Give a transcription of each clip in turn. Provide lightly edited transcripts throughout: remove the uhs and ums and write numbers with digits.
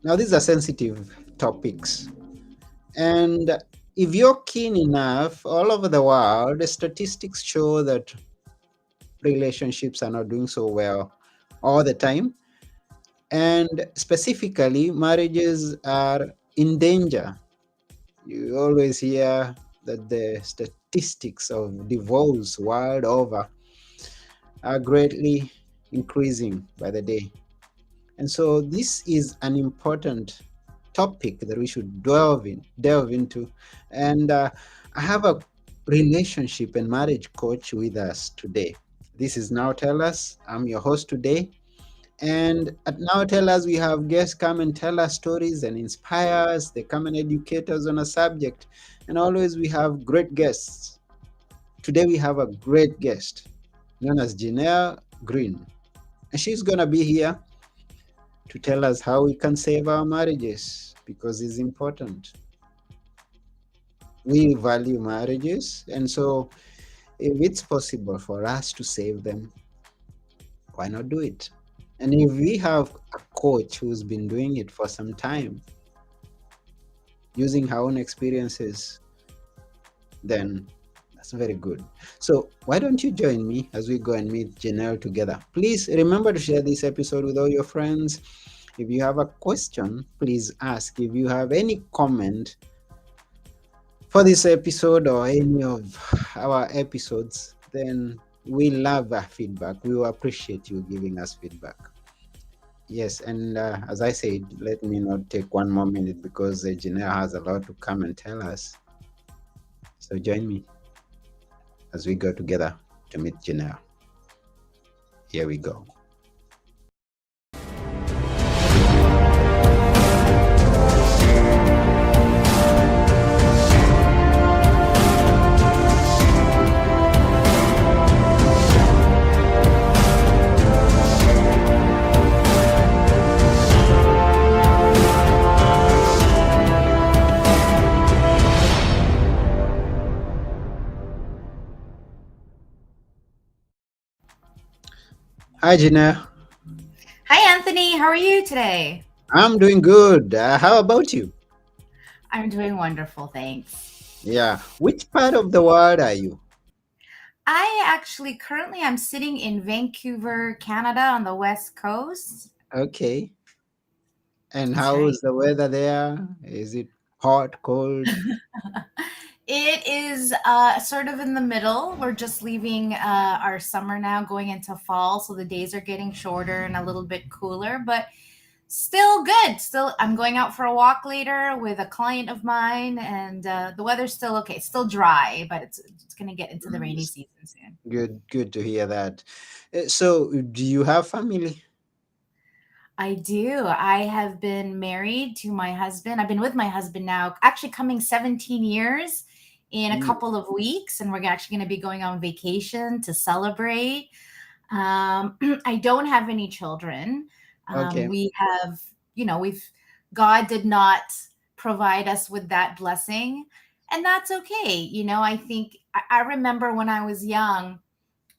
Now, these are sensitive topics. And if you're keen enough, all over the world, the statistics show that relationships are not doing so well all the time. And specifically, marriages are in danger. You always hear that the statistics of divorce world over are greatly increasing by the day. And so this is an important topic that we should delve into. And I have a relationship and marriage coach with us today. This is Now Tell Us. I'm your host today. And at Now Tell Us, we have guests come and tell us stories and inspire us. They come and educate us on a subject. And always we have great guests. Today we have a great guest known as Jeanell Greene. And she's going to be here to tell us how we can save our marriages because it's important. We value marriages. And so if it's possible for us to save them, why not do it? And if we have a coach who's been doing it for some time, using her own experiences, then that's very good. So why don't you join me as we go and meet Jeanell together? Please remember to share this episode with all your friends. If you have a question, please ask. If you have any comment for this episode or any of our episodes, then we love our feedback. We will appreciate you giving us feedback. Yes, and as I said, let me not take one more minute because Jeanelle has a lot to come and tell us. So join me as we go together to meet Jeanelle. Here we go. Hi, Jeanelle. Hi, Anthony. How are you today? I'm doing good. How about you? I'm doing wonderful, thanks. Yeah. Which part of the world are you? I actually currently I'm sitting in Vancouver, Canada on the West Coast. Okay. And That's how right. is the weather there? Is it hot, cold? It is sort of in the middle. We're just leaving our summer now, going into fall, so the days are getting shorter and a little bit cooler, but still good. Still, I'm going out for a walk later with a client of mine, and the weather's still okay. Still dry, but it's going to get into the rainy season soon. Good to hear that. So, do you have family? I do. I have been married to my husband. I've been with my husband now, actually coming 17 years in a Mm, couple of weeks, and we're actually going to be going on vacation to celebrate. I don't have any children. okay. We have, God did not provide us with that blessing, and that's okay. I think I remember when I was young,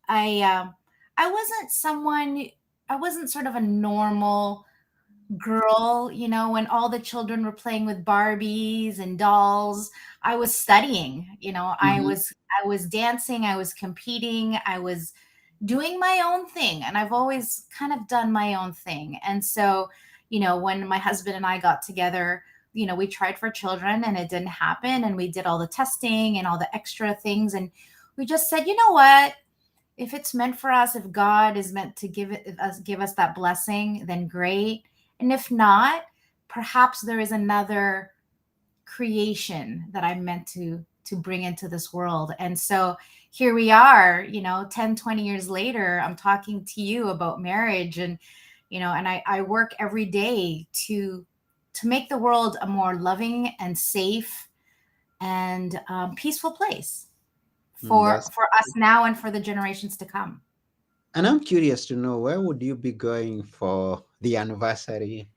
I, um, I wasn't someone, I wasn't sort of a normal girl, when all the children were playing with Barbies and dolls. I was studying, Hmm. I was dancing, I was competing, I was doing my own thing, and I've always kind of done my own thing. And so, when my husband and I got together, we tried for children and it didn't happen, and we did all the testing and all the extra things, and we just said, "You know what? If it's meant for us, if God is meant to give us that blessing, then great. And if not, perhaps there is another creation that I'm meant to bring into this world." And so here we are, 10, 20 years later, I'm talking to you about marriage, and I work every day to make the world a more loving and safe and peaceful place That's for us now and for the generations to come. and I'm curious to know where would you be going for the anniversary?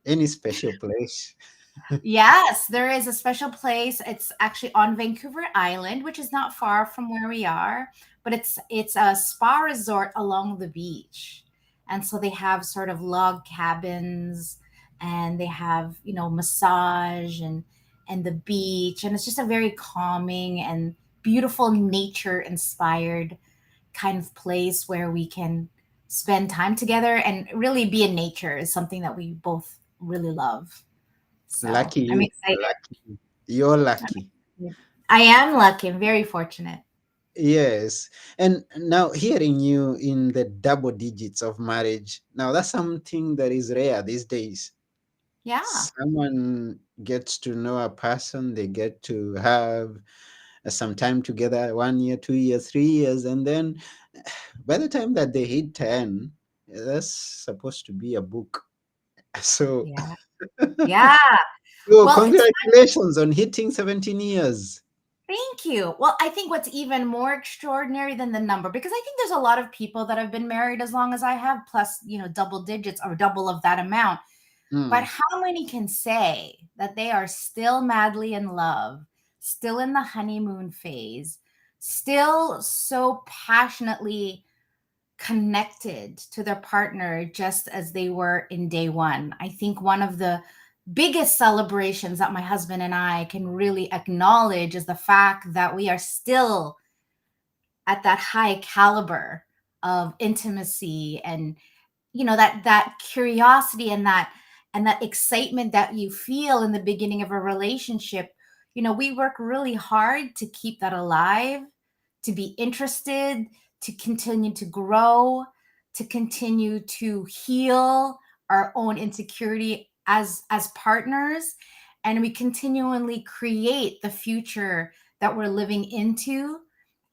Any special place? Yes, there is a special place. It's actually on Vancouver Island, which is not far from where we are, but it's a spa resort along the beach. And so they have sort of log cabins. and they have, massage and the beach, and it's just a very calming and beautiful nature inspired kind of place where we can spend time together and really be in nature is something that we both really love. So Lucky I'm you. excited. Lucky you. You're lucky. I am lucky. I'm very fortunate. Yes. And now hearing you in the double digits of marriage, now that's something that is rare these days. Yeah. Someone gets to know a person, they get to have some time together, 1 year, 2 years, 3 years, and then by the time that they hit 10, that's supposed to be a book. So, Yeah. Yeah. so Well, it's congratulations on hitting 17 years. Thank you. Well, I think what's even more extraordinary than the number, because I think there's a lot of people that have been married as long as I have, plus, double digits or double of that amount. But Mm. how many can say that they are still madly in love, still in the honeymoon phase, still so passionately connected to their partner just as they were in day one? I think one of the biggest celebrations that my husband and I can really acknowledge is the fact that we are still at that high caliber of intimacy and that curiosity and that excitement that you feel in the beginning of a relationship. We work really hard to keep that alive, to be interested, to continue to grow, to continue to heal our own insecurity as partners, and we continually create the future that we're living into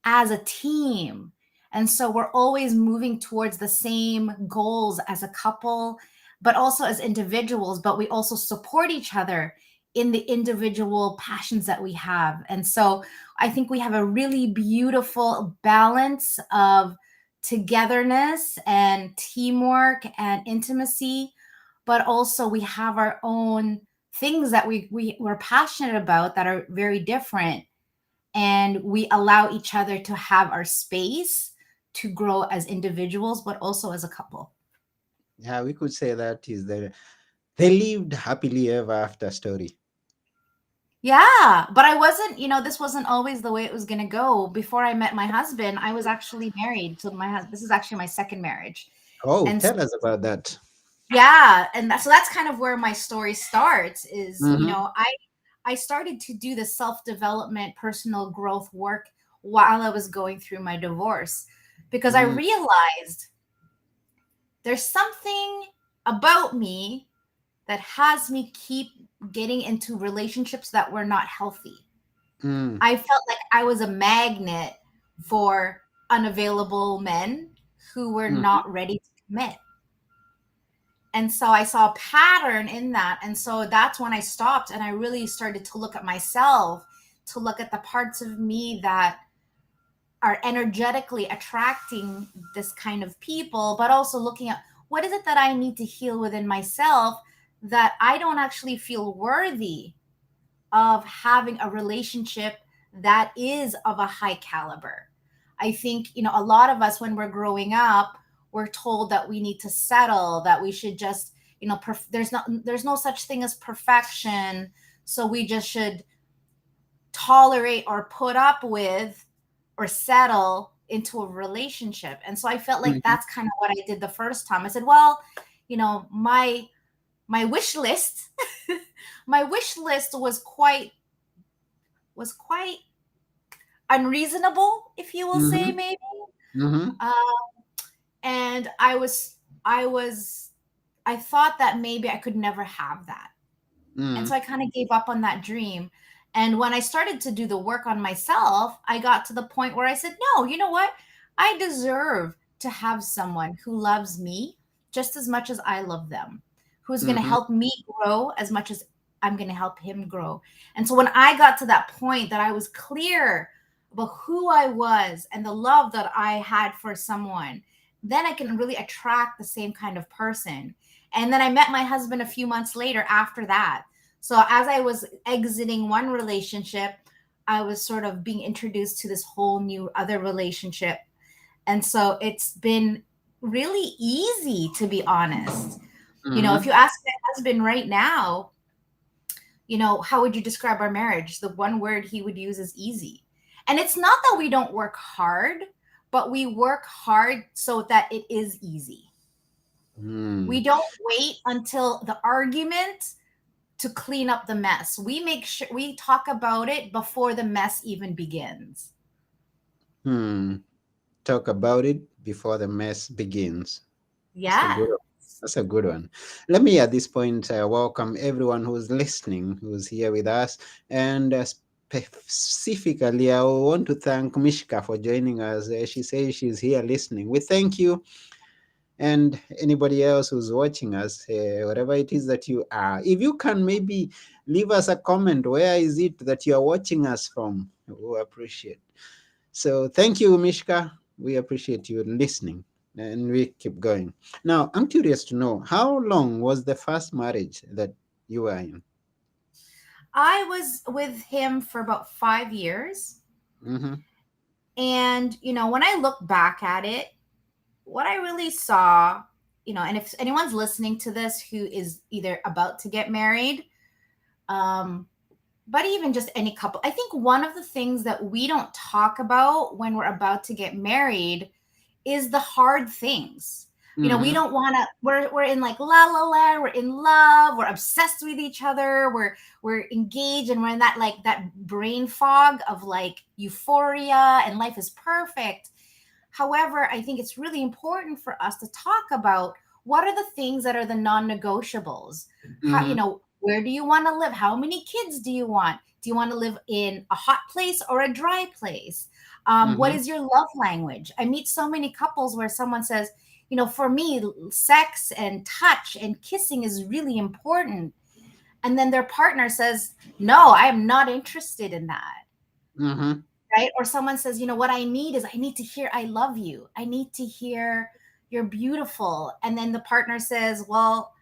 as a team. And so we're always moving towards the same goals as a couple, but also as individuals, but we also support each other in the individual passions that we have. And so I think we have a really beautiful balance of togetherness and teamwork and intimacy, but also we have our own things that we're passionate about that are very different, and we allow each other to have our space to grow as individuals but also as a couple. Yeah, we could say that is the they lived happily ever after story. Yeah, but I wasn't, this wasn't always the way it was going to go. Before I met my husband, I was actually married. So this is actually my second marriage. Oh, And tell us about that. yeah, and so that's kind of where my story starts is, Mm-hmm. I started to do the self-development, personal growth work while I was going through my divorce, because I Mm. realized there's something about me that has me keep getting into relationships that were not healthy. Mm. I felt like I was a magnet for unavailable men who were Mm-hmm. not ready to commit. And so I saw a pattern in that. And so that's when I stopped and I really started to look at myself, to look at the parts of me that are energetically attracting this kind of people, but also looking at what is it that I need to heal within myself that I don't actually feel worthy of having a relationship that is of a high caliber. I think, a lot of us, when we're growing up, we're told that we need to settle, that we should just, there's no such thing as perfection. So we just should tolerate or put up with or settle into a relationship. And so I felt like Mm-hmm. that's kind of what I did the first time. I said, well, my wish list my wish list was quite unreasonable, if you will say, Mm-hmm. maybe. Mm-hmm. Uh, and I thought that maybe I could never have that. And so Mm. I kind of gave up on that dream. And when I started to do the work on myself, I got to the point where I said, no, you know what? I deserve to have someone who loves me just as much as I love them, who's going to Mm-hmm. help me grow as much as I'm going to help him grow. And so when I got to that point that I was clear about who I was and the love that I had for someone, then I can really attract the same kind of person. And then I met my husband a few months later after that. So as I was exiting one relationship, I was sort of being introduced to this whole new other relationship. And so it's been really easy, to be honest. If you ask my husband right now, how would you describe our marriage? The one word he would use is easy. And it's not that we don't work hard, but we work hard so that it is easy. We Mm. don't wait until the argument to clean up the mess. We make sure we talk about it before the mess even begins. Hmm. Talk about it before the mess begins. That's a good Yeah. one. That's a good one. Let me at this point welcome everyone who's listening, who's here with us. And specifically, I want to thank Mishka for joining us. She says she's here listening. We thank you. And anybody else who's watching us, wherever it is that you are, if you can maybe leave us a comment, where is it that you are watching us from? We appreciate. So thank you, Mishka. We appreciate you listening, and we keep going. Now, I'm curious to know, how long was the first marriage that you were in? I was with him for about 5 years. Mm-hmm. And, when I look back at it, what I really saw, and if anyone's listening to this who is either about to get married, um, but even just any couple, I think one of the things that we don't talk about when we're about to get married is the hard things. We Mm-hmm. don't want to, we're in like la la la, we're in love, we're obsessed with each other, we're engaged, and we're in that brain fog of like euphoria and life is perfect. However, I think it's really important for us to talk about what are the things that are the non-negotiables. How, Mm-hmm. where do you want to live? How many kids do you want? Do you want to live in a hot place or a dry place? What Mm-hmm. is your love language? I meet so many couples where someone says, for me, sex and touch and kissing is really important. And then their partner says, no, I am not interested in that. Mm-hmm. Right? Or someone says, what I need is I need to hear I love you. I need to hear you're beautiful. And then the partner says, well,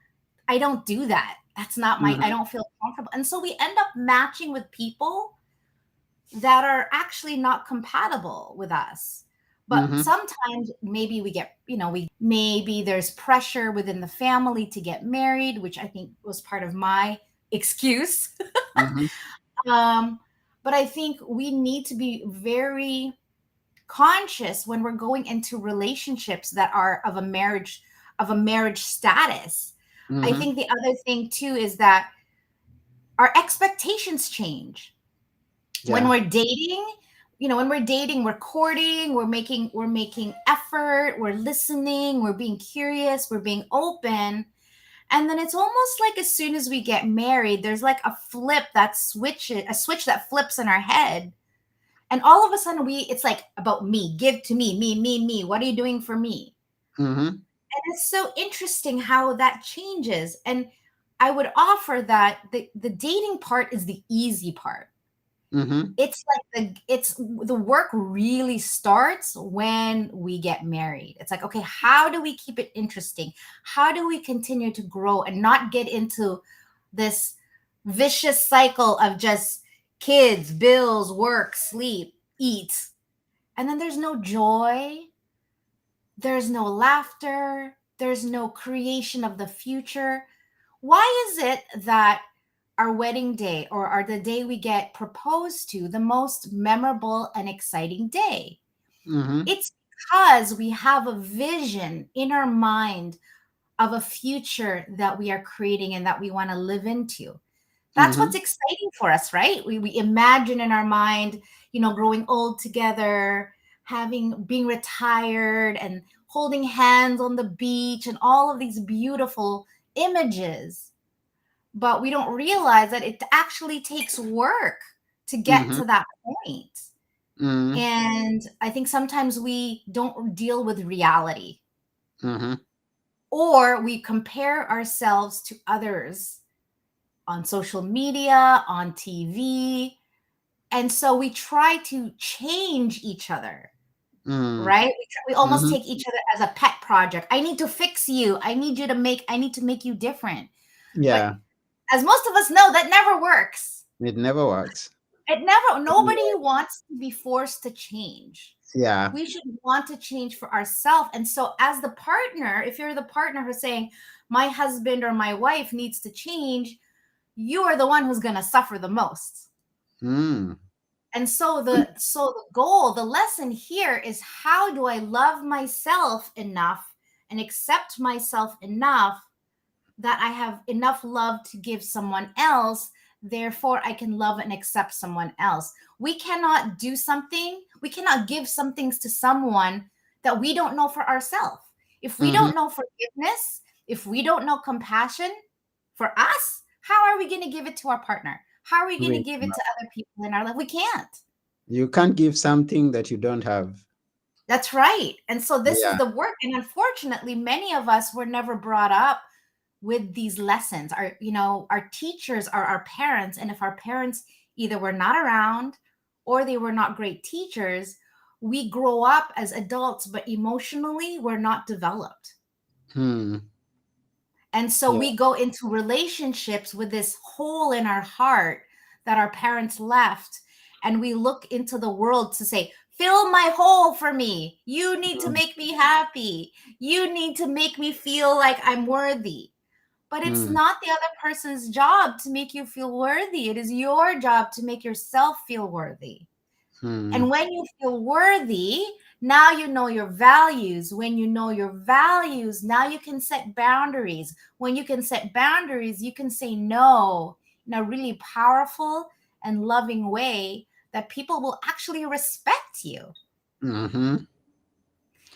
I don't do that. That's not I Mm-hmm. don't feel comfortable. And so we end up matching with people that are actually not compatible with us. But Mm-hmm. sometimes maybe maybe there's pressure within the family to get married, which I think was part of my excuse. Mm-hmm. um, but I think we need to be very conscious when we're going into relationships that are of a marriage status. I Mm-hmm. think the other thing too is that our expectations change when Yeah. we're dating. We're courting, we're making effort, we're listening, we're being curious, we're being open. And then it's almost like as soon as we get married, there's like a switch that flips in our head. And all of a sudden it's like about me, give to me, what are you doing for me? Mm-hmm. And it's so interesting how that changes. And I would offer that the dating part is the easy part. Mm-hmm. The work really starts when we get married. It's like, okay, how do we keep it interesting? How do we continue to grow and not get into this vicious cycle of just kids, bills, work, sleep, eat, and then there's no joy, there's no laughter, there's no creation of the future. Why is it that our wedding day or the day we get proposed to the most memorable and exciting day? Mm-hmm. It's because we have a vision in our mind of a future that we are creating and that we want to live into. That's what's Mm-hmm. exciting for us, right? We imagine in our mind, growing old together, being retired and holding hands on the beach and all of these beautiful images. But we don't realize that it actually takes work to get Mm-hmm. to that point. Mm-hmm. And I think sometimes we don't deal with reality, Mm-hmm. or we compare ourselves to others on social media, on TV. And so we try to change each other, right? We almost Mm-hmm. take each other as a pet project. I need to fix you. I need to make you different. But Yeah. as most of us know, that never works. It never works. Nobody wants to be forced to change. Yeah. We should want to change for ourselves. And so, as the partner, if you're the partner who's saying, my husband or my wife needs to change, you are the one who's going to suffer the most. Mm. And so the goal, the lesson here is, how do I love myself enough and accept myself enough that I have enough love to give someone else, therefore I can love and accept someone else. We cannot do something, we cannot give some things to someone that we don't know for ourselves. If we Mm-hmm. don't know forgiveness, if we don't know compassion for us, how are we going to give it to our partner? How are we going to We give it cannot. to other people in our life? We can't. You can't give something that you don't have. That's right. And so this is Yeah. the work. And unfortunately, many of us were never brought up with these lessons. Our teachers are our parents. And if our parents either were not around or they were not great teachers, we grow up as adults, but emotionally we're not developed. Hmm. And so Yeah. we go into relationships with this hole in our heart that our parents left. And we look into the world to say, fill my hole for me. You need to make me happy. You need to make me feel like I'm worthy. But it's Mm-hmm. not the other person's job to make you feel worthy. It is your job to make yourself feel worthy. Hmm. And when you feel worthy, now you know your values. When you know your values, now you can set boundaries. When you can set boundaries, you can say no in a really powerful and loving way that people will actually respect you. Mm-hmm.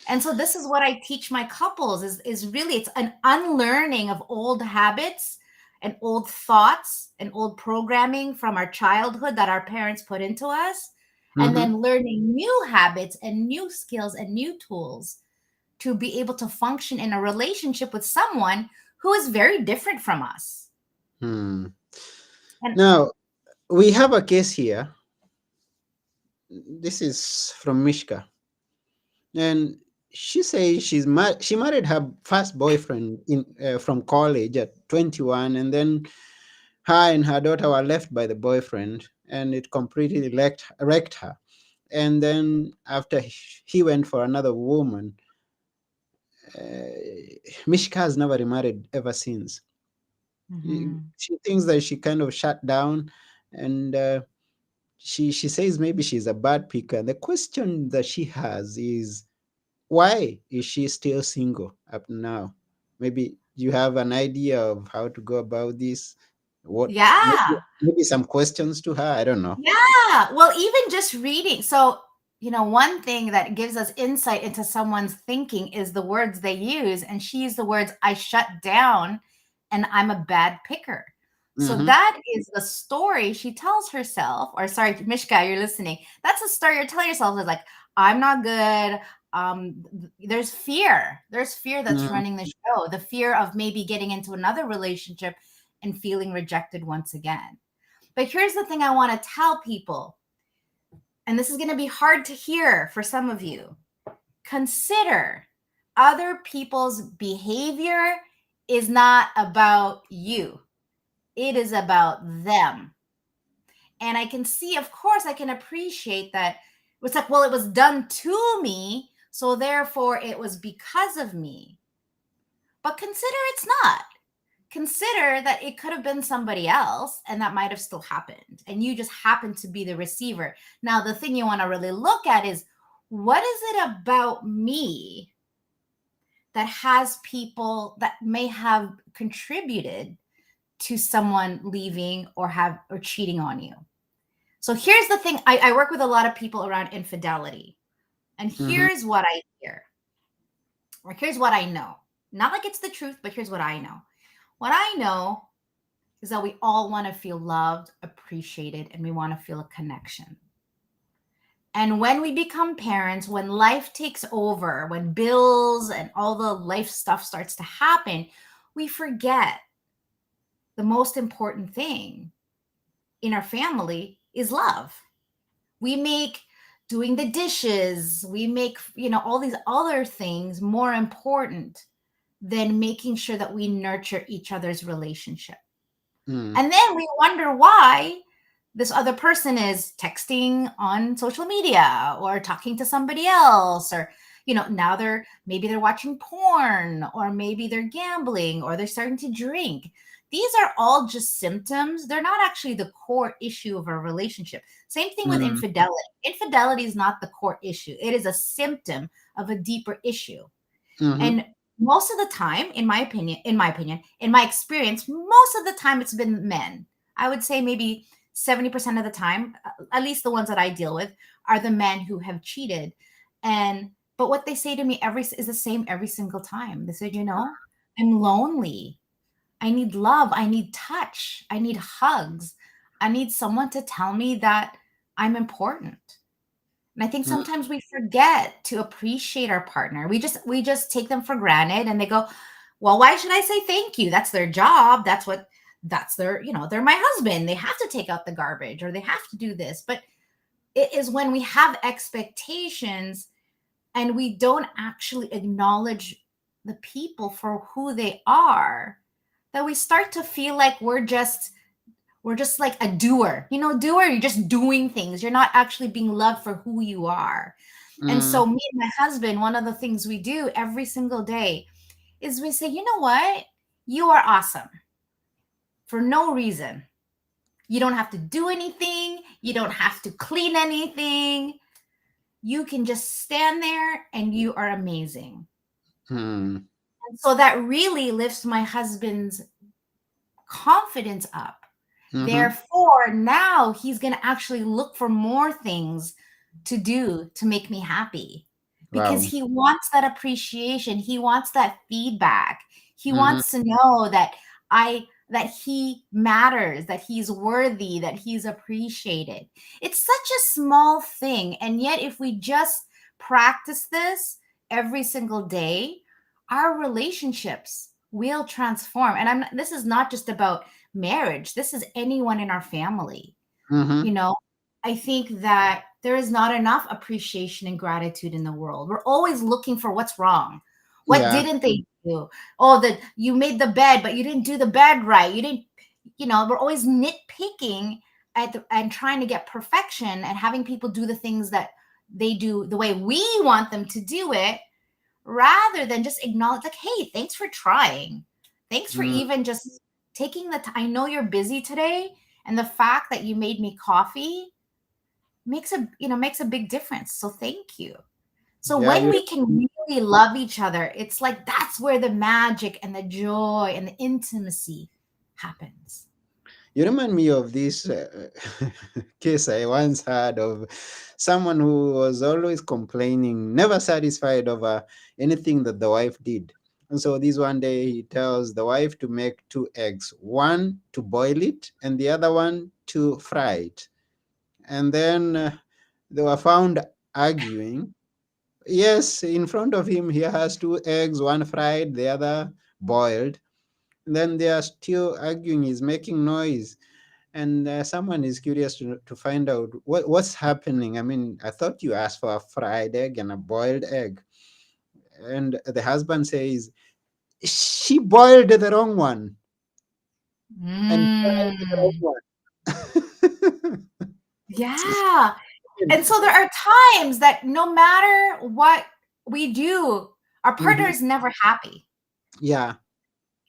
And so this is what I teach my couples is really, it's an unlearning of old habits and old thoughts and old programming from our childhood that our parents put into us, and Mm-hmm. then learning new habits and new skills and new tools to be able to function in a relationship with someone who is very different from us. Hmm. And Now we have a case here. This is from Mishka, and she says she married her first boyfriend in from college at 21, and then her and her daughter were left by the boyfriend, and it completely wrecked her. And then after he went for another woman, Mishka has never remarried ever since. Mhm. She thinks that she kind of shut down, and she says maybe she's a bad picker. And the question that she has is, why is she still single up now? Maybe you have an idea of how to go about this. What Yeah. maybe some questions to her. I don't know. Yeah. Well, even just reading. So, one thing that gives us insight into someone's thinking is the words they use. And she used the words, I shut down and I'm a bad picker. So Mm-hmm. that is the story she tells herself, or sorry, Mishka, you're listening. That's the story you're telling yourself is like, I'm not good. There's fear. There's fear that's Mm-hmm. running the show. The fear of maybe getting into another relationship and feeling rejected once again. But here's the thing I want to tell people, and this is going to be hard to hear for some of you. Consider other people's behavior is not about you, it is about them. And I can see, of course, I can appreciate that. It's like, well, it was done to me, so therefore it was because of me. But consider it's not. Consider that it could have been somebody else and that might have still happened and you just happened to be the receiver. Now the thing you want to really look at is, what is it about me that has people that may have contributed to someone leaving or cheating on you? So here's the thing. I work with a lot of people around infidelity, and Mm-hmm. here's what I hear, or here's what I know. Not like it's the truth, but here's what I know. What I know is that we all want to feel loved, appreciated, and we want to feel a connection. And when we become parents, when life takes over, when bills and all the life stuff starts to happen, we forget the most important thing in our family is love. We make doing the dishes, we make, all these other things more important than making sure that we nurture each other's relationship. Mm-hmm. And then we wonder why this other person is texting on social media or talking to somebody else or Now maybe they're watching porn, or maybe they're gambling, or they're starting to drink. These are all just symptoms. They're not actually the core issue of a relationship. Same thing with Mm, infidelity. Infidelity is not the core issue. It is a symptom of a deeper issue. mm-hmm, And most of the time, in my experience, most of the time it's been men. I would say maybe 70% of the time, at least the ones that I deal with, are the men who have cheated. And but what they say to me every is the same every single time. They said, I'm lonely. I need love. I need touch. I need hugs. I need someone to tell me that I'm important. And I think mm, sometimes we forget to appreciate our partner. We just take them for granted, and they go, "Well, why should I say thank you? That's their job. That's they're my husband. They have to take out the garbage, or they have to do this." But it is when we have expectations and we don't actually acknowledge the people for who they are, that we start to feel like we're just like a doer. You're just doing things. You're not actually being loved for who you are. And so mm, me and my husband, one of the things we do every single day is we say, "You know what? You are awesome for no reason. You don't have to do anything. You don't have to clean anything. You can just stand there and you are amazing." mm, And so that really lifts my husband's confidence up. mm-hmm. Therefore, now he's going to actually look for more things to do to make me happy, because Wow. he wants that appreciation. He wants that feedback. He Mm-hmm, wants to know that he matters, that he's worthy, that he's appreciated. It's such a small thing. And yet, if we just practice this every single day, our relationships will transform. And this is not just about marriage. This is anyone in our family. mm-hmm. You know, I think that there is not enough appreciation and gratitude in the world. We're always looking for what's wrong. What Yeah. didn't they do? Oh, that you made the bed, but you didn't do the bed right. You didn't, we're always nitpicking and trying to get perfection, and having people do the things that they do the way we want them to do it, rather than just acknowledge, like, hey, thanks for trying. Thanks for Mm, even just taking the time. I know you're busy today, and the fact that you made me coffee makes a big difference. So thank you. So yeah. when we can really love each other, it's like that's where the magic and the joy and the intimacy happens. You remind me of this case I once had of someone who was always complaining, never satisfied over anything that the wife did. And so this one day he tells the wife to make two eggs, one to boil it and the other one to fry it. And then they were found arguing. Yes, in front of him, he has two eggs, one fried, the other boiled. And then they are still arguing, he's making noise, and someone is curious to find out what's happening. I mean, I thought you asked for a fried egg and a boiled egg. And the husband says, she boiled the wrong one and fried the wrong Mm, one. yeah. And so there are times that no matter what we do, our partner Mhm. is never happy. Yeah.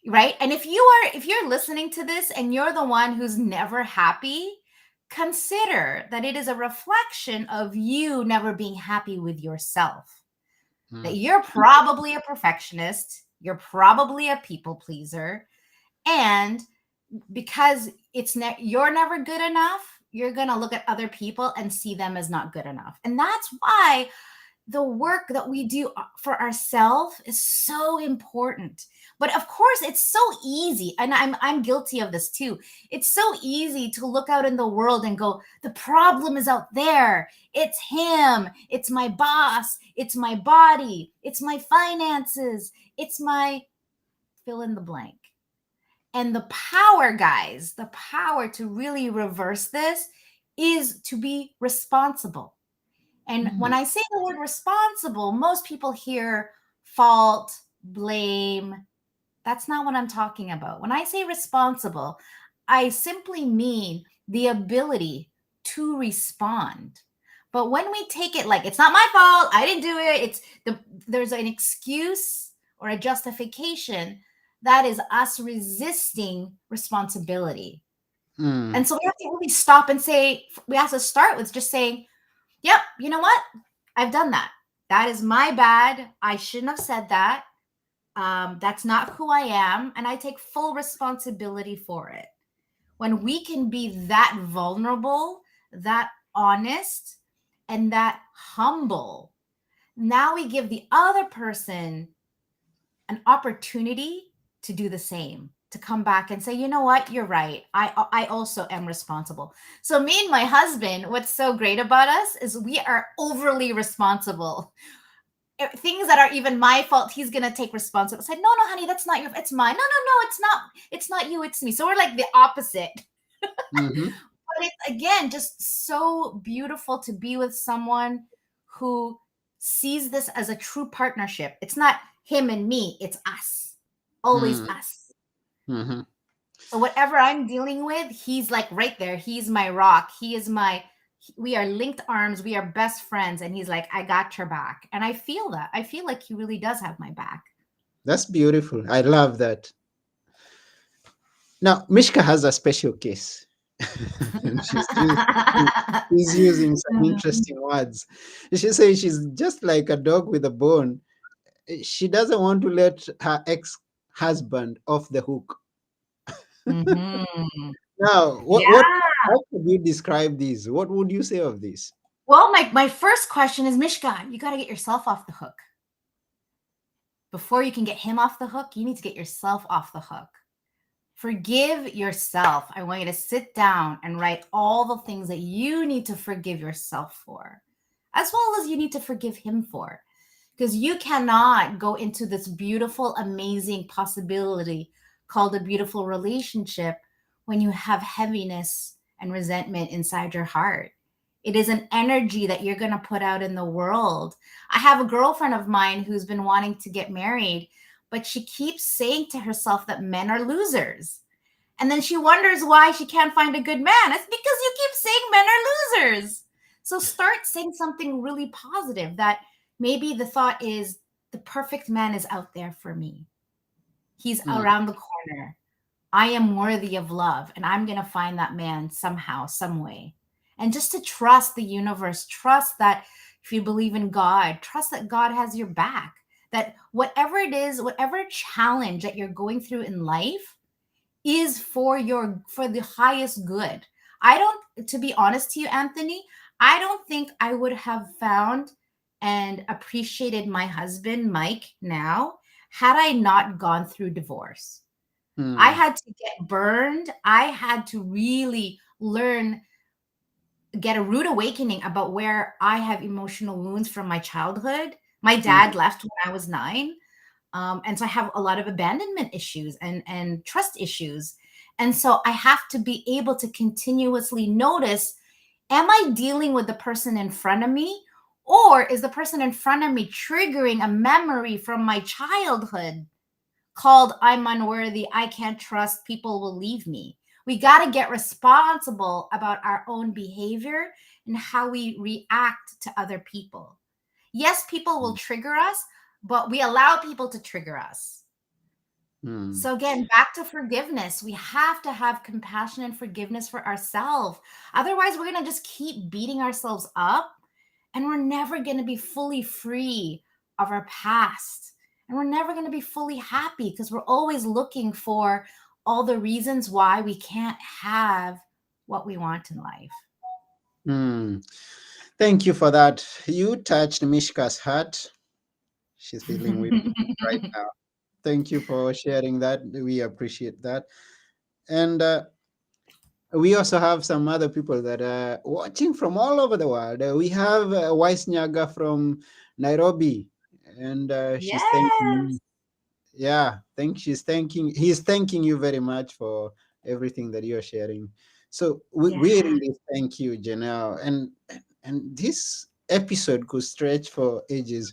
Right? And if you're listening to this and you're the one who's never happy, consider that it is a reflection of you never being happy with yourself. That Mm. you're probably a perfectionist, you're probably a people pleaser, and because you're never good enough, you're going to look at other people and see them as not good enough. And that's why the work that we do for ourselves is so important. But of course, it's so easy, and I'm guilty of this too. It's so easy to look out in the world and go, the problem is out there. It's him, it's my boss, it's my body, it's my finances, it's my fill in the blank. And the power, guys, the power to really reverse this is to be responsible. And when Mm. I say the word responsible, most people hear fault, blame. That's not what I'm talking about. When I say responsible, I simply mean the ability to respond. But when we take it like it's not my fault, I didn't do it, there's an excuse or a justification, that is us resisting responsibility. Mm, And so we have to really stop and say, we have to start with just saying, yep, you know what? I've done that. That is my bad. I shouldn't have said that. That's not who I am. And I take full responsibility for it. When we can be that vulnerable, that honest, and that humble, now we give the other person an opportunity to do the same, to come back and say, you know what, you're right, I also am responsible. So me and my husband, what's so great about us is we are overly responsible. Things that are even my fault, he's gonna take responsibility. Say, no, no, honey, that's not your, it's mine. No, no, no, it's not you, it's me. So we're like the opposite. mm-hmm, But it's again just so beautiful to be with someone who sees this as a true partnership. It's not him and me, it's us. Always mm, us. mm-hmm. So whatever I'm dealing with, he's like right there. He's my rock. He is my, we are linked arms. We are best friends. And he's like, I got your back. And I feel that. I feel like he really does have my back. That's beautiful. I love that. Now, Mishka has a special case. And she's using some interesting words. She says she's just like a dog with a bone. She doesn't want to let her ex-husband off the hook. Mhm. Now, what Yeah. how could you describe this? What would you say of this? Well, my first question is, Mishka, you got to get yourself off the hook. Before you can get him off the hook, you need to get yourself off the hook. Forgive yourself. I want you to sit down and write all the things that you need to forgive yourself for, as well as you need to forgive him for. Because you cannot go into this beautiful, amazing possibility called a beautiful relationship when you have heaviness and resentment inside your heart. It is an energy that you're going to put out in the world. I have a girlfriend of mine who's been wanting to get married, but she keeps saying to herself that men are losers. And then she wonders why she can't find a good man. It's because you keep saying men are losers. So start saying something really positive, that maybe the thought is, the perfect man is out there for me. He's Mm, around the corner. I am worthy of love, and I'm going to find that man somehow, some way. And just to trust the universe, trust that if you believe in God, trust that God has your back. That whatever it is, whatever challenge that you're going through in life is for the highest good. I don't, to be honest to you, Anthony, I don't think I would have found and appreciated my husband, Mike, now had I not gone through divorce. I mm, had to get burned. I had to really learn, get a rude awakening about where I have emotional wounds from my childhood. My dad mm, left when I was 9. And so I have a lot of abandonment issues and trust issues. And so I have to be able to continuously notice, am I dealing with the person in front of me? Or is the person in front of me triggering a memory from my childhood called I'm unworthy, I can't trust, people will leave me? We got to get responsible about our own behavior and how we react to other people. Yes, people will trigger us, but we allow people to trigger us. mm, So again, back to forgiveness. We have to have compassion and forgiveness for ourselves. Otherwise, we're going to just keep beating ourselves up, and we're never going to be fully free of our past. And we're never going to be fully happy because we're always looking for all the reasons why we can't have what we want in life. mm. Thank you for that. You touched Mishka's heart. She's feeling weak right now. Thank you for sharing that. We appreciate that. And we also have some other people that are watching from all over the world. We have Wise Nyaga from Nairobi, and she's thanking. Yes. Yeah, he's thanking you very much for everything that you're sharing. So we Yeah. really thank you, Jeanell. And this episode could stretch for ages.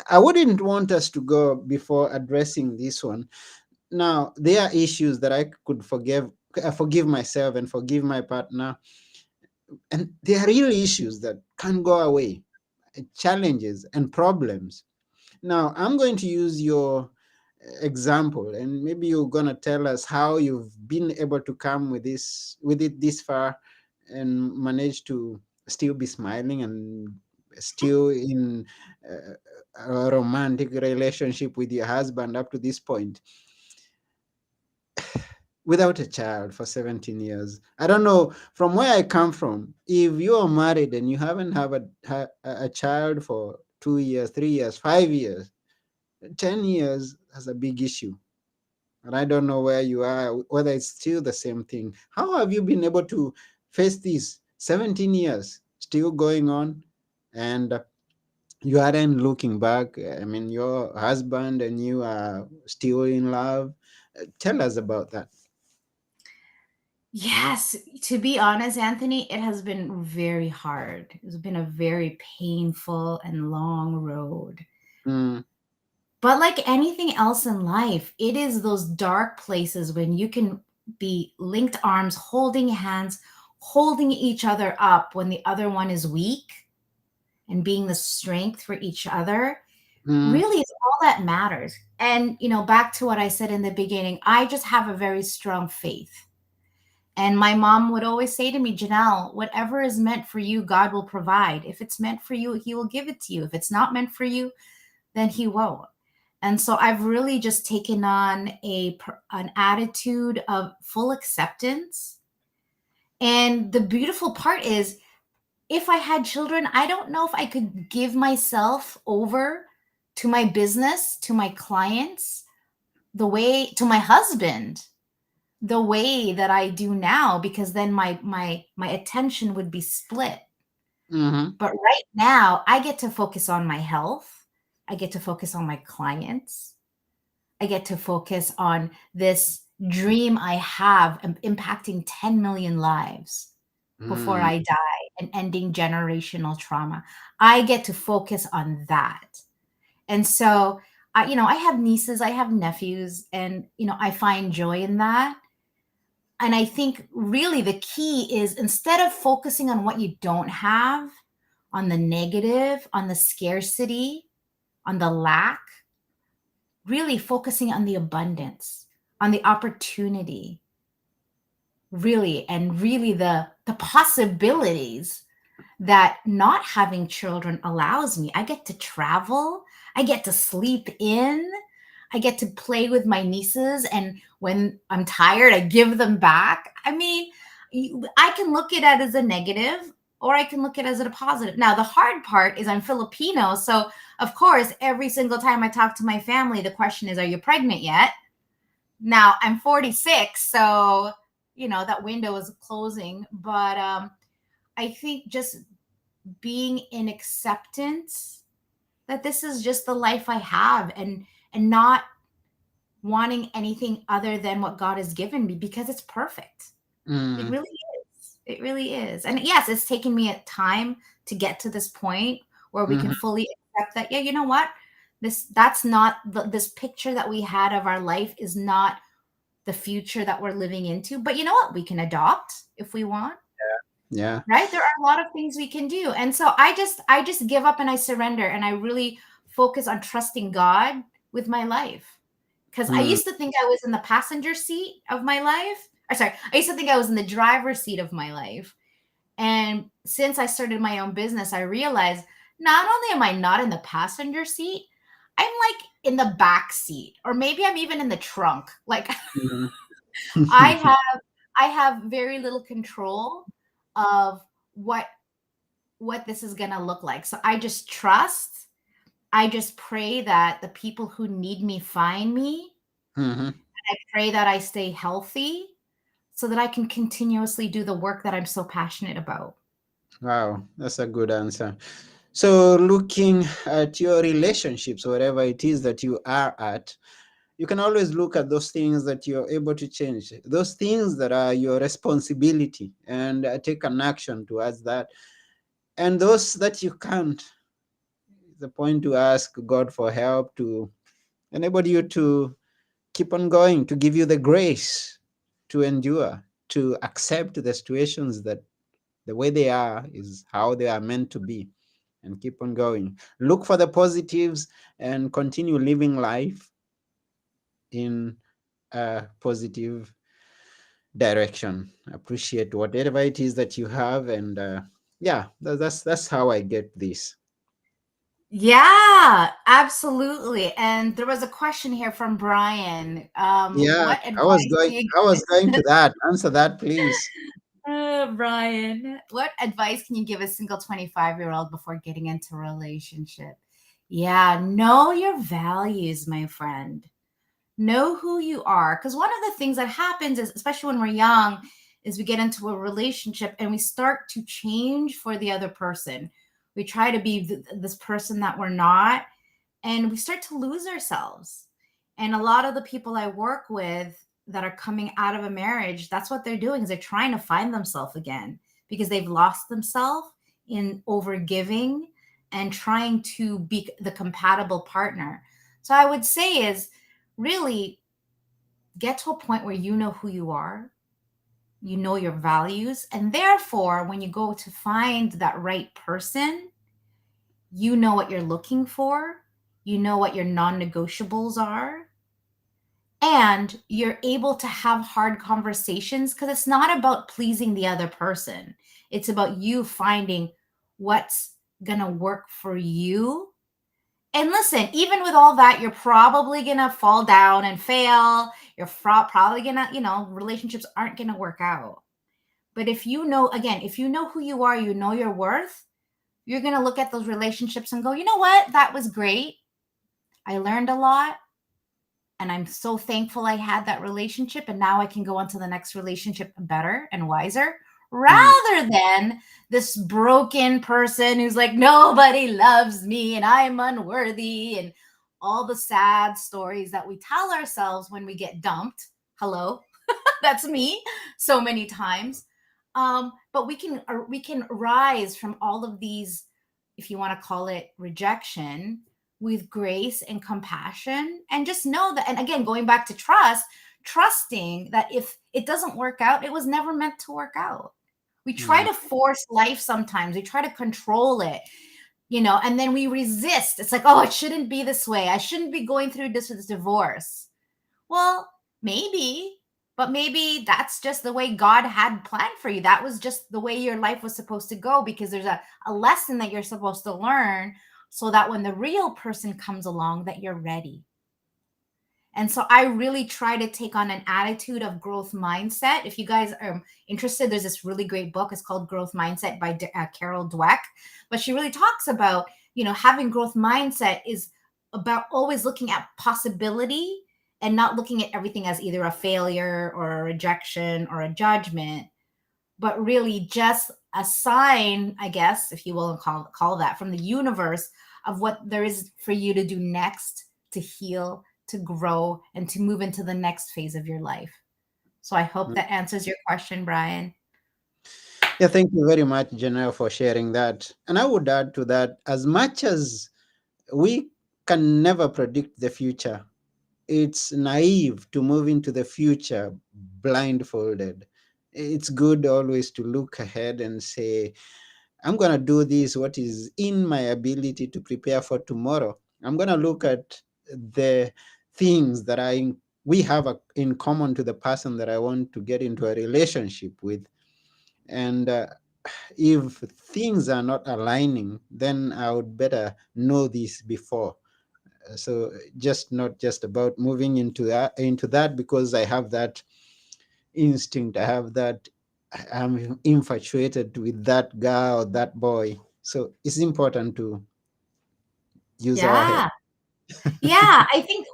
I wouldn't want us to go before addressing this one. Now, there are issues that I could forgive myself and forgive my partner. And there are real issues that can't go away, challenges and problems. Now, I'm going to use your example, and maybe you're gonna tell us how you've been able to come with it this far, and manage to still be smiling and still in a romantic relationship with your husband up to this point, without a child for 17 years. I don't know, from where I come from, if you are married and you haven't have a child for 2 years, 3 years, 5 years, 10 years, that's a big issue. And I don't know where you are, whether it's still the same thing. How have you been able to face this 17 years still going on, and you aren't looking back? I mean, your husband and you are still in love. Tell us about that. Yes, to be honest, Anthony, it has been very hard. It's been a very painful and long road. Mm, But like anything else in life, it is those dark places when you can be linked arms, holding hands, holding each other up when the other one is weak, and being the strength for each other mm, really is all that matters. And, back to what I said in the beginning, I just have a very strong faith. And my mom would always say to me, Jeanell, whatever is meant for you, God will provide. If it's meant for you, He will give it to you. If it's not meant for you, then He won't. And so I've really just taken on an attitude of full acceptance. And the beautiful part is, if I had children, I don't know if I could give myself over to my business, to my clients, to my husband, the way that I do now, because then my attention would be split. mm-hmm, But right now, I get to focus on my health. I get to focus on my clients. I get to focus on this dream I have of impacting 10 million lives before mm, I die and ending generational trauma. I get to focus on that. And so, I have nieces, I have nephews, and, I find joy in that. And I think really the key is, instead of focusing on what you don't have, on the negative, on the scarcity, on the lack, really focusing on the abundance, on the opportunity, really, and really the possibilities that not having children allows me. I get to travel, I get to sleep in, I get to play with my nieces, and when I'm tired, I give them back. I mean, I can look at it as a negative, or I can look at it as a positive. Now, the hard part is I'm Filipino, so of course, every single time I talk to my family, the question is, "Are you pregnant yet?" Now, I'm 46, so that window is closing. But I think just being in acceptance that this is just the life I have, and not wanting anything other than what God has given me, because it's perfect. It mm, really is. It really is. And yes, it's taken me a time to get to this point where we can mm-hmm, fully accept that, yeah, you know what? That's not this picture that we had of our life is not the future that we're living into. But you know what? We can adopt if we want, yeah. right? There are a lot of things we can do. And so I just give up and I surrender, and I really focus on trusting God with my life. Because I Mm, used to think I was in the passenger seat of my life. Or sorry, I used to think I was in the driver's seat of my life. And since I started my own business, I realized not only am I not in the passenger seat, I'm like in the back seat, or maybe I'm even in the trunk. Like mm, I have I have very little control of what this is going to look like. So I just trust. I just pray that the people who need me find me. mhm. I pray that I stay healthy so that I can continuously do the work that I'm so passionate about. Wow, that's a good answer. So, looking at your relationships, whatever it is that you are at, you can always look at those things that you're able to change, those things that are your responsibility, and take an action towards that. And those that you can't, the point to ask God for help to enable you to keep on going, to give you the grace to endure, to accept the situations that The way they are is how they are meant to be, and keep on going. Look for the positives and continue living life in a positive direction. Appreciate whatever it is that you have, and yeah, that's how I get this. Yeah, absolutely. And there was a question here from Brian. Yeah, What advice do you I was going to that. Answer that, please. Brian, what advice can you give a single 25-year-old before getting into a relationship? Yeah, know your values, my friend. Know who you are. Because one of the things that happens is, especially when we're young, is we get into a relationship and we start to change for the other person. We try to be this person that we're not, and we start to lose ourselves. And a lot of the people I work with that are coming out of a marriage, that's what they're doing, is they're trying to find themselves again because they've lost themselves in overgiving and trying to be the compatible partner. So I would say is really get to a point where you know who you are, you know your values, and therefore when you go to find that right person, you know what you're looking for, you know what your non-negotiables are, and you're able to have hard conversations because it's not about pleasing the other person. It's about you finding what's going to work for you. And listen, even with all that, you're probably going to fall down and fail. You're probably going to, relationships aren't going to work out. But if you know, again, if you know who you are, you know your worth, you're going to look at those relationships and go, you know what? That was great. I learned a lot. And I'm so thankful I had that relationship. And now I can go on to the next relationship better and wiser Mm, rather than this broken person who's like, nobody loves me and I'm unworthy. And all the sad stories that we tell ourselves when we get dumped. Hello, that's me so many times. But we can rise from all of these, if you want to call it rejection, with grace and compassion, and just know that. And again, going back to trust, trusting that if it doesn't work out, it was never meant to work out. We try mm, to force life sometimes. We try to control it, and then we resist. It's like, oh, it shouldn't be this way. I shouldn't be going through this with this divorce. Well, maybe, but maybe that's just the way God had planned for you. That was just the way your life was supposed to go because there's a lesson that you're supposed to learn so that when the real person comes along that you're ready. And so I really try to take on an attitude of growth mindset. If you guys are interested, there's this really great book. It's called Growth Mindset by Carol Dweck. But she really talks about, having growth mindset is about always looking at possibility and not looking at everything as either a failure or a rejection or a judgment, but really just a sign, I guess, if you will, call that from the universe of what there is for you to do next to heal, to grow, and to move into the next phase of your life. So I hope mm. that answers your question, Brian. Yeah, thank you very much, Jeanell, for sharing that. And I would add to that, as much as we can never predict the future, it's naive to move into the future blindfolded. It's good always to look ahead and say, I'm going to do this, what is in my ability to prepare for tomorrow. I'm going to look at the things that we have in common to the person that I want to get into a relationship with. And if things are not aligning, then I would better know this before. So just not just about moving into that because I have that instinct. I have that. I'm infatuated with that girl or that boy. So it's important to use our head. Yeah. Yeah, I think,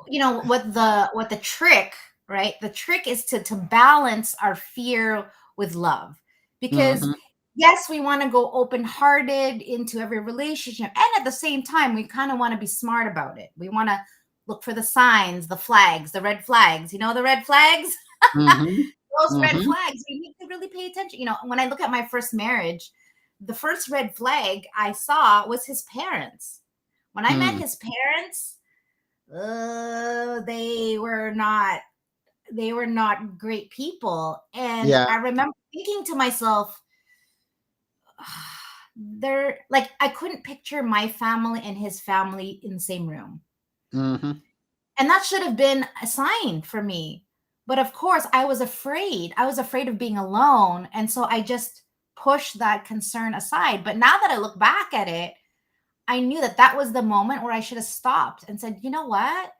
what the trick, right? The trick is to balance our fear with love. Because Hmm. yes, we want to go open-hearted into every relationship, and at the same time, we kind of want to be smart about it. We want to look for the signs, the flags, the red flags. You know the red flags? Hmm. Those red Hmm. flags, we need to really pay attention. When I look at my first marriage, the first red flag I saw was his parents. When I met Hmm. his parents, they were not great people. And Yeah. I remember thinking to myself, they're like, I couldn't picture my family and his family in the same room. Mm-hmm. And that should have been a sign for me. But of course, I was afraid. I was afraid of being alone. And so I just pushed that concern aside. But now that I look back at it, I knew that that was the moment where I should have stopped and said, you know what?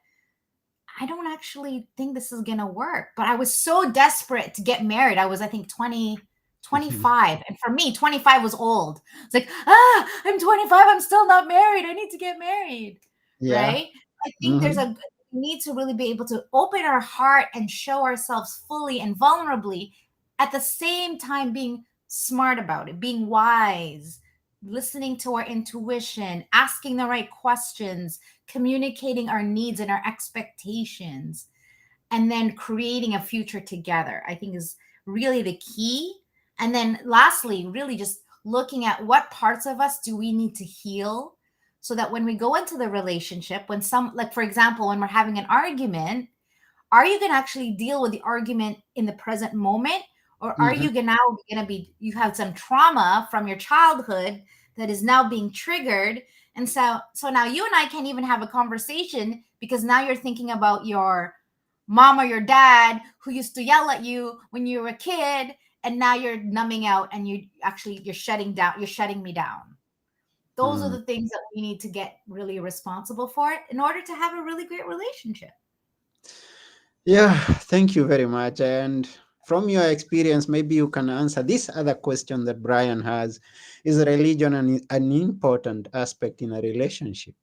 I don't actually think this is going to work. But I was so desperate to get married. I was, I think, 25. And for me, 25 was old. It's like, I'm 25. I'm still not married. I need to get married. Yeah. Right. I think there's Mm-hmm. a need to really be able to open our heart and show ourselves fully and vulnerably, at the same time being smart about it, being wise, listening to our intuition, asking the right questions, communicating our needs and our expectations, and then creating a future together, I think is really the key. And then lastly, really just looking at what parts of us do we need to heal, so that when we go into the relationship, when some, like for example, when we're having an argument, are you going to actually deal with the argument in the present moment, or are Mm-hmm. you gonna now going to be, you have some trauma from your childhood that is now being triggered, and so now you and I can't even have a conversation because now you're thinking about your mom or your dad who used to yell at you when you were a kid, and now you're numbing out and you actually, you're shutting down, you're shutting me down. Those are Mm. the things that we need to get really responsible for in order to have a really great relationship. Yeah, thank you very much. And from your experience, maybe you can answer this other question that Brian has. Is religion an important aspect in a relationship?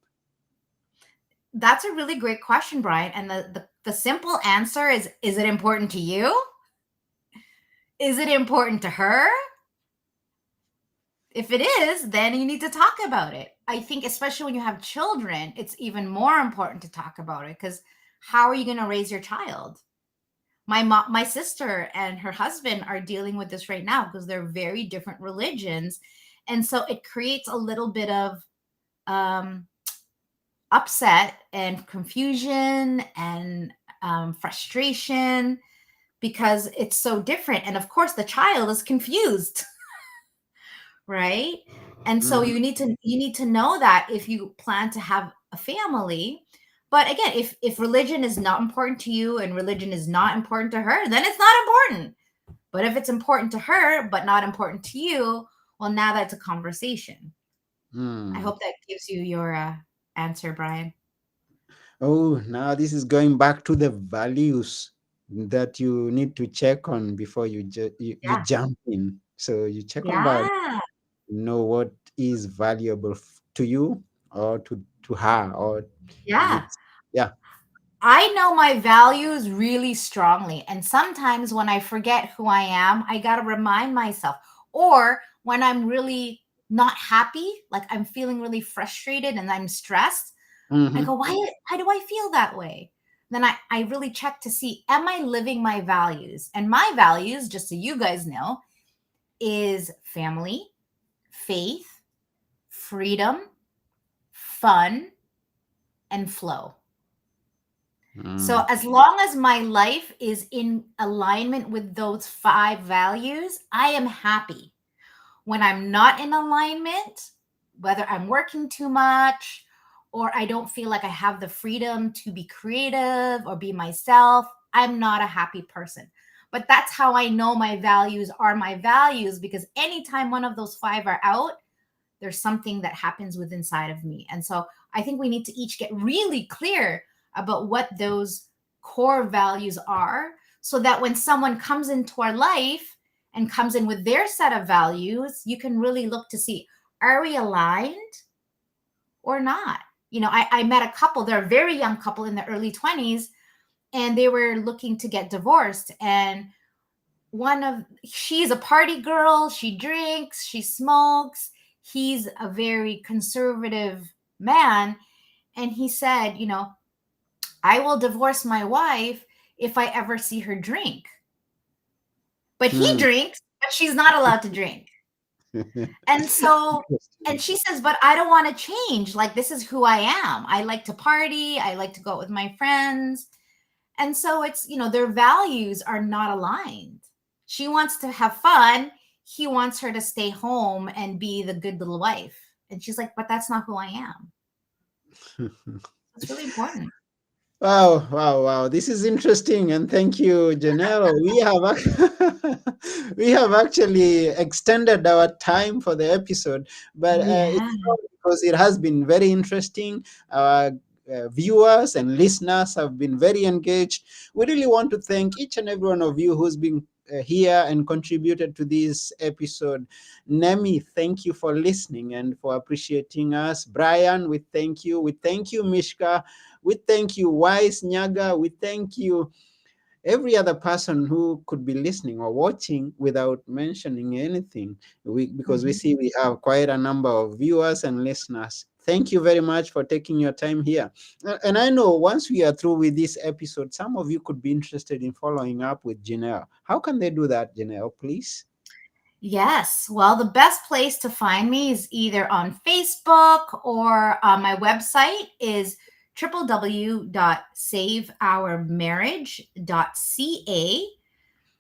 That's a really great question, Brian. And the simple answer is it important to you? Is it important to her? If it is, then you need to talk about it. I think, especially when you have children, it's even more important to talk about it, because how are you going to raise your child? My mom, my sister and her husband are dealing with this right now because they're very different religions. And so it creates a little bit of um, upset and confusion and frustration, because it's so different. And of course, the child is confused, right? And so Mhm. you need to know that if you plan to have a family. But again, if religion is not important to you and religion is not important to her, then it's not important. But if it's important to her but not important to you, well, now that's a conversation. I Mm. hope that gives you your answer, Brian. Oh, now this is going back to the values that you need to check on before you Yeah. jump in. So you check on value, Yeah. know what is valuable to you or to her, or is it? Yeah. Yeah. I know my values really strongly. And sometimes when I forget who I am, I got to remind myself. Or when I'm really not happy, like I'm feeling really frustrated and I'm stressed, I Mm-hmm. go, why do I feel that way? Then I really check to see, am I living my values? And my values, just so you guys know, is family, faith, freedom, fun, and flow. So Mm. as long as my life is in alignment with those five values, I am happy. When I'm not in alignment, whether I'm working too much or I don't feel like I have the freedom to be creative or be myself, I'm not a happy person. But that's how I know my values are my values, because anytime one of those five are out, there's something that happens within inside of me. And so I think we need to each get really clear about what those core values are, so that when someone comes into our life and comes in with their set of values, you can really look to see, are we aligned or not? I met a couple, they're a very young couple in the early 20s, and they were looking to get divorced. And she's a party girl, she drinks, she smokes. He's a very conservative man. And he said, I will divorce my wife if I ever see her drink. But he Mm. drinks, but she's not allowed to drink. And so, and Interesting. she says, but I don't want to change. Like, this is who I am. I like to party, I like to go out with my friends. And so it's, their values are not aligned. She wants to have fun. he wants her to stay home and be the good little wife. And she's like, but that's not who I am. It's really important. Wow, wow, wow. This is interesting. And thank you, Jeanell. We have actually extended our time for the episode, but Yeah. it's not because it has been very interesting. Our viewers and listeners have been very engaged. We really want to thank each and every one of you who's been here and contributed to this episode. Nemi, thank you for listening and for appreciating us. Brian, we thank you. We thank you, Mishka. We thank you, Wise Nyaga. We thank you, every other person who could be listening or watching without mentioning anything. Because we Mhm. see we have quite a number of viewers and listeners. Thank you very much for taking your time here. And I know once we are through with this episode, some of you could be interested in following up with Jeanell. How can they do that, Jeanell, please? Yes. Well, the best place to find me is either on Facebook or my website is www.saveourmarriage.ca.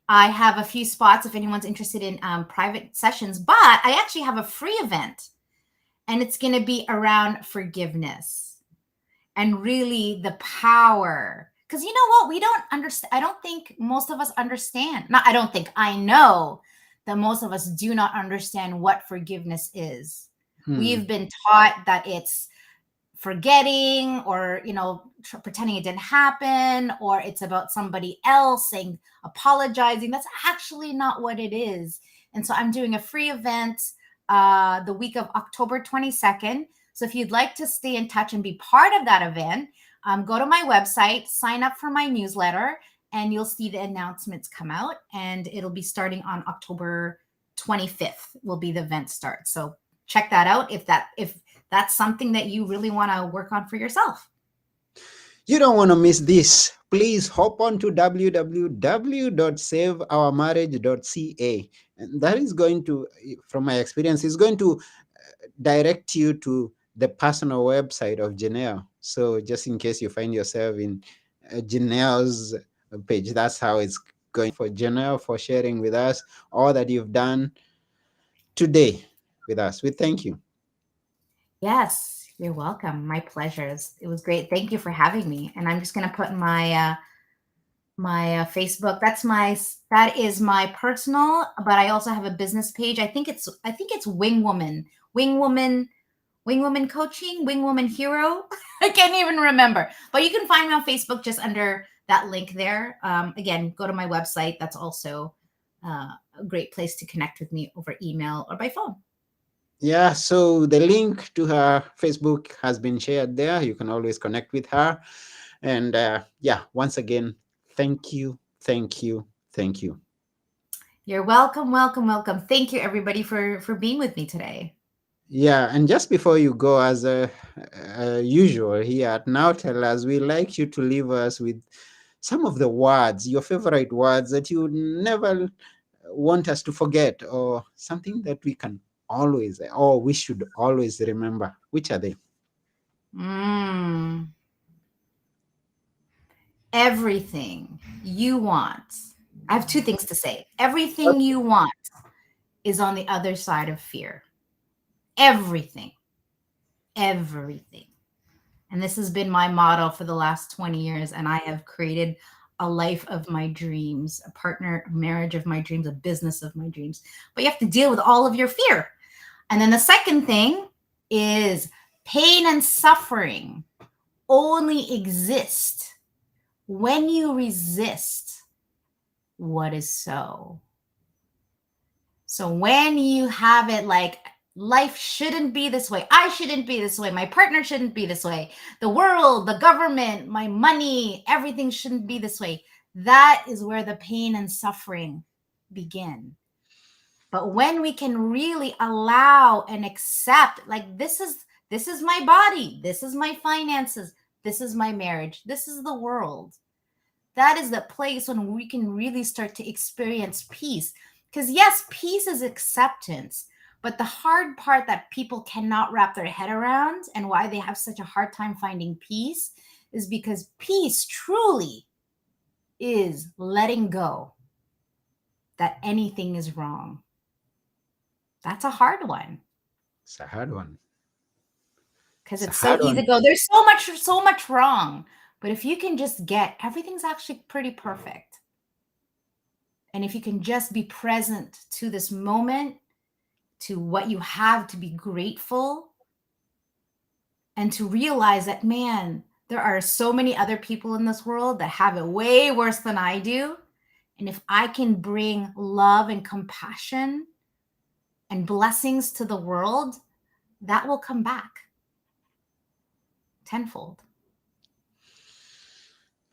I have a few spots if anyone's interested in private sessions, but I actually have a free event and it's going to be around forgiveness and really the power. Because you know what? We don't understand. I don't think most of us understand. Not, I don't think, I know that most of us do not understand what forgiveness is. Hmm. We've been taught that it's forgetting or pretending it didn't happen, or it's about somebody else saying apologizing. That's actually not what it is. And so I'm doing a free event the week of October 22nd. So if you'd like to stay in touch and be part of that event, go to my website, sign up for my newsletter, and you'll see the announcements come out, and it'll be starting on October 25th will be the event start. So check that out if that's something that you really want to work on for yourself. You don't want to miss this. Please hop on to www.saveourmarriage.ca. And that is going to, from my experience, is going to direct you to the personal website of Jeanell. So just in case you find yourself in Jeanell's page, that's how it's going. For Jeanell for sharing with us all that you've done today with us. We thank you. Yes, you're welcome. My pleasures. It was great. Thank you for having me. And I'm just going to put my Facebook. That is my personal, but I also have a business page. I think it's Wing Woman, Wing Woman Coaching, Wing Woman Hero. I can't even remember. But you can find me on Facebook just under that link there. Again, go to my website. That's also a great place to connect with me over email or by phone. Yeah, so the link to her Facebook has been shared there. You can always connect with her. And yeah, once again, thank you, thank you, thank you. You're welcome, welcome, welcome. Thank you, everybody, for being with me today. Yeah, and just before you go, as usual here at Now Tell Us, we like you to leave us with some of the words, your favorite words that you never want us to forget, or something that we can always, or we should always remember. Which are they? Mm, everything you want. I have two things to say. Everything you want is on the other side of fear. Everything, everything. And this has been my motto for the last 20 years. And I have created a life of my dreams, a partner, a marriage of my dreams, a business of my dreams. But you have to deal with all of your fear. And then the second thing is pain and suffering only exist when you resist what is so. So when you have it like, life shouldn't be this way, I shouldn't be this way, my partner shouldn't be this way, the world, the government, my money, everything shouldn't be this way, that is where the pain and suffering begin. But when we can really allow and accept, like, this is my body, this is my finances, this is my marriage, this is the world, that is the place when we can really start to experience peace. Because yes, peace is acceptance, but the hard part that people cannot wrap their head around and why they have such a hard time finding peace is because peace truly is letting go that anything is wrong. That's a hard one It's a hard one. because It's a it's so hard easy to one. go, there's so much wrong. But if you can just get everything's actually pretty perfect. And if you can just be present to this moment, to what you have to be grateful, and to realize that, man, there are so many other people in this world that have it way worse than I do. And if I can bring love and compassion and blessings to the world, that will come back tenfold.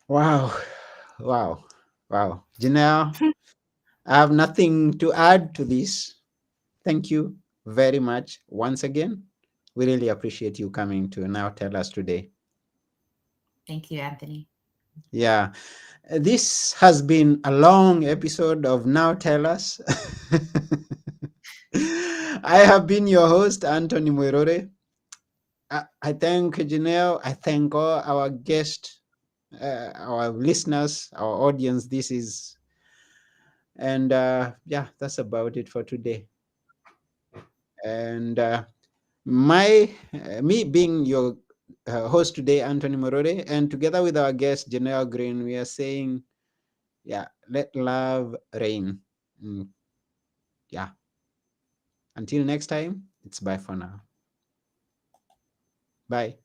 Wow. Wow. Wow. Jeanell, I have nothing to add to this. Thank you very much once again. We really appreciate you coming to Now Tell Us today. Thank you, Anthony. Yeah, this has been a long episode of Now Tell Us. I have been your host, Anthony Muirore. I thank Jeanell. I thank all our guests, our listeners, our audience. And yeah, that's about it for today. And me being your host today, Anthony Morore, and together with our guest, Jeanell Greene, we are saying, yeah, let love reign. Mm, yeah. Until next time, it's bye for now. Bye.